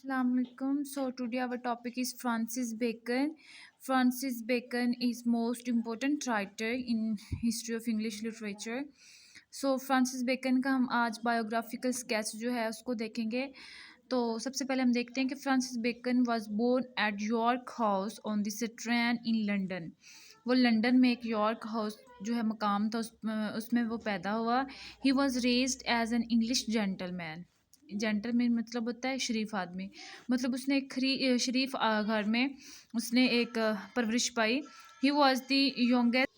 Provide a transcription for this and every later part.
Assalamualaikum. So today our topic is Francis Bacon. Francis Bacon is most important writer in history of English literature. So Francis Bacon का हम आज biographical sketch जो है उसको देखेंगे। तो सबसे पहले हम देखते हैं कि Francis Bacon was born at York House on the Strand in London. वो लंदन में एक यॉर्क हाउस जो है मकाम था उसमें वो पैदा हुआ। He was raised as an English gentleman. Gentleman मतलब होता है शरीफ आदमी। मतलब उसने एक शरीफ घर में उसने एक परवरिश पाई। He was the youngest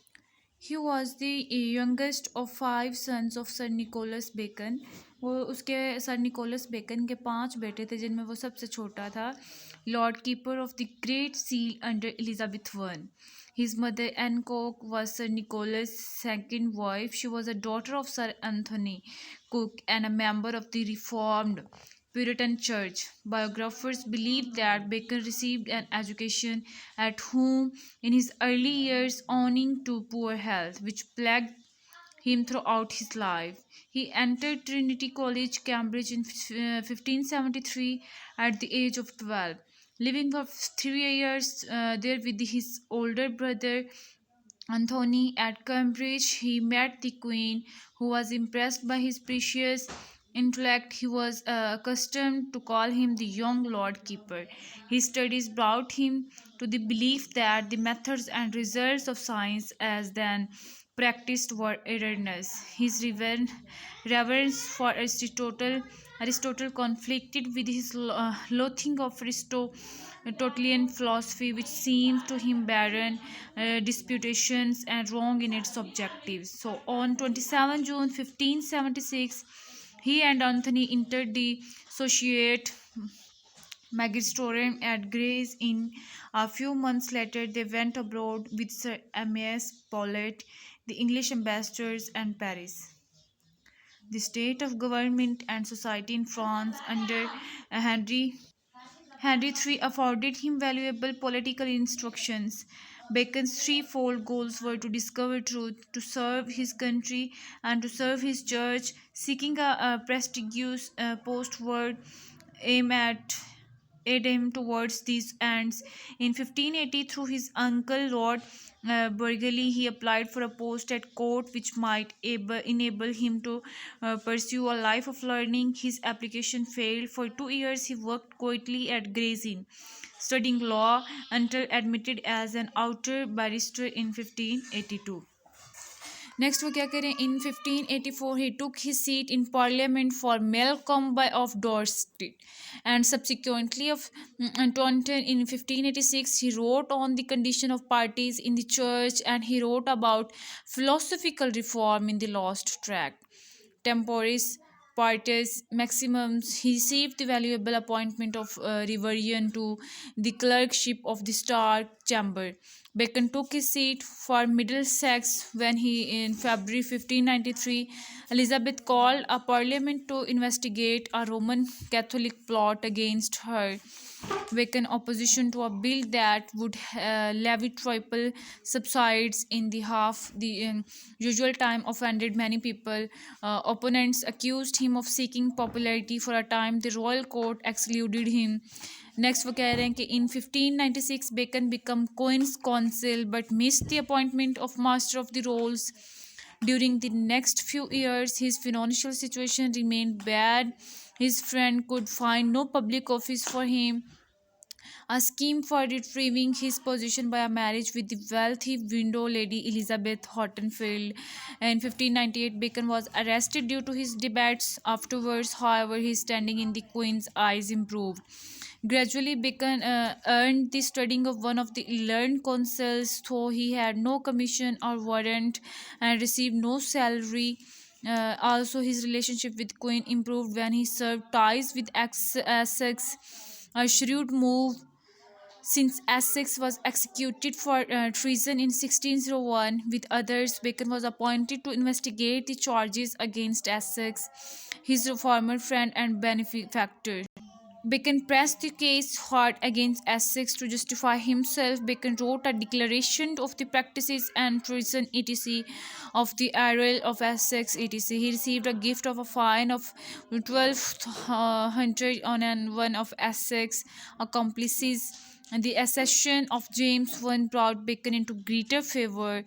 He was the youngest of five sons of Sir Nicholas Bacon. वो उसके सर निकोलस बेकन के पांच बेटे थे जिनमें वो सबसे छोटा था। Lord keeper of the great seal under Elizabeth one. His mother Anne Cook was Sir Nicholas' second wife. She was a daughter of Sir Anthony Cook and a member of the Reformed Puritan Church. Biographers believe that Bacon received an education at home in his early years, owing to poor health, which plagued him throughout his life. He entered Trinity College, Cambridge in 1573 at the age of 12, living for 3 years there with his older brother Anthony. At Cambridge, he met the Queen, who was impressed by his precious intellect. He was accustomed to call him the young Lord Keeper. His studies brought him to the belief that the methods and results of science as then practiced were erroneous. His reverence for Aristotle conflicted with his loathing of Aristotelian philosophy, which seemed to him barren disputations and wrong in its objectives. So, on 27 June 1576, he and Anthony entered the Associate Magisterium at Gray's Inn. A few months later, they went abroad with Sir Amias Paulet, the English ambassadors, and Paris. The state of government and society in France under Henry III afforded him valuable political instructions. Bacon's threefold goals were to discover truth, to serve his country, and to serve his church, seeking a prestigious postward aim at aid him towards these ends. In 1580, through his uncle Lord Burghley, he applied for a post at court which might enable him to pursue a life of learning. His application failed. For 2 years, he worked quietly at Gray's Inn, studying law until admitted as an outer barrister in 1582. Next वो क्या करें इन 1584 he took his seat in parliament for Malcolm of Dorset and subsequently of Taunton. In 1586 he wrote on the condition of parties in the church, and he wrote about philosophical reform in the lost tract temporis partes maximums. He received the valuable appointment of Reverend to the clerkship of the Star Chamber. Bacon took his seat for Middlesex when he, in February 1593, Elizabeth called a parliament to investigate a Roman Catholic plot against her. Bacon opposition to a bill that would levy triple subsidies in the half the usual time offended many people. Opponents accused him of seeking popularity. For a time, the royal court excluded him. Next वो कह रहे हैं कि in 1596 Bacon become Queen's counsel but miss the appointment of Master of the Rolls. During the next few years, his financial situation remained bad. His friend could find no public office for him. A scheme for retrieving his position by a marriage with the wealthy widow Lady Elizabeth Hortonfield. In 1598, Bacon was arrested due to his debates. Afterwards, however, his standing in the Queen's eyes improved. Gradually, Bacon earned the studying of one of the learned consuls, though he had no commission or warrant and received no salary. Also, his relationship with Queen improved when he served ties with Essex, a shrewd move since Essex was executed for treason in 1601. With others, Bacon was appointed to investigate the charges against Essex, his former friend and benefactor. Bacon pressed the case hard against Essex to justify himself. Bacon wrote a declaration of the practices and treason etc. of the Earl of Essex etc. He received a gift of a fine of 1200 on and one of Essex accomplices. And the accession of James I brought Bacon into greater favour.